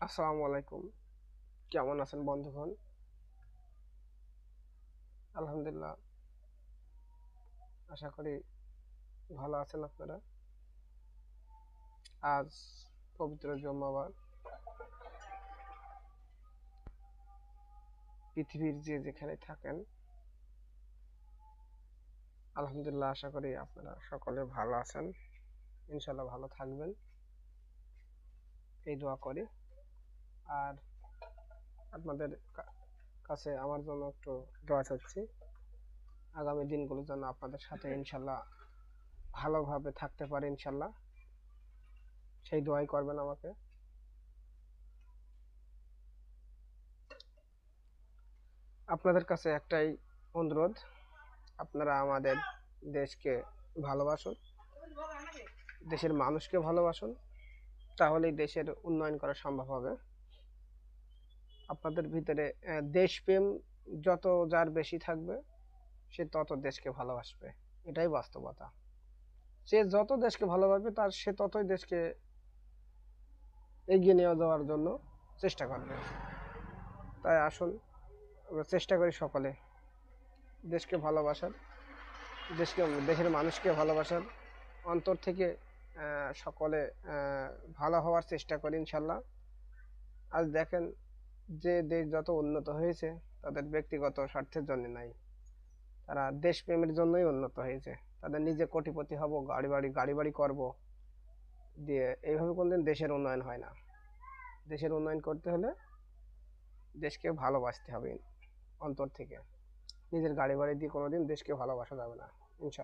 আসসালামু আলাইকুম। কেমন আছেন বন্ধুগণ? আলহামদুলিল্লাহ, আশা করি ভালো আছেন আপনারা। আজ পবিত্র জুম্মাবার। পৃথিবীর যে যেখানে থাকেন, আলহামদুলিল্লাহ আশা করি আপনারা সকলে ভালো আছেন। ইনশাল্লাহ ভালো থাকবেন, এই দোয়া করি। আর আপনাদের কাছে আমার জন্য একটু দোয়া চাচ্ছি, আগামী দিনগুলোর জন্য আপনাদের সাথে ইনশাল্লাহ ভালোভাবে থাকতে পারি ইনশাল্লাহ, সেই দোয়াই করবেন আমাকে। আপনাদের কাছে একটাই অনুরোধ, আপনারা আমাদের দেশকে ভালোবাসুন, দেশের মানুষকে ভালোবাসুন, তাহলেই দেশের উন্নয়ন করা সম্ভব হবে। আপনাদের ভিতরে দেশপ্রেম যত যার বেশি থাকবে, সে তত দেশকে ভালোবাসবে। এটাই বাস্তবতা। সে যত দেশকে ভালোবাসবে তার সে ততই দেশকে এগিয়ে নিয়ে যাওয়ার জন্য চেষ্টা করবে। তাই আসুন আমরা চেষ্টা করি সকলে দেশকে ভালোবাসার, দেশকে, দেশের মানুষকে ভালোবাসার, অন্তর থেকে সকলে ভালো হওয়ার চেষ্টা করি ইনশাল্লাহ। আজ দেখেন, যে দেশ যত উন্নত হয়েছে তাদের ব্যক্তিগত স্বার্থের জন্য নাই, তারা দেশপ্রেমের জন্যই উন্নত হয়েছে। তাদের নিজে কোটিপতি হব, গাড়ি বাড়ি করব, দিয়ে এইভাবে কোনদিন দেশের উন্নয়ন হয় না। দেশের উন্নয়ন করতে হলে দেশকে ভালোবাসতে হবে অন্তর থেকে। নিজের গাড়ি বাড়ি দিয়ে কোনোদিন দেশকে ভালোবাসা যাবে না ইনশাল্লাহ।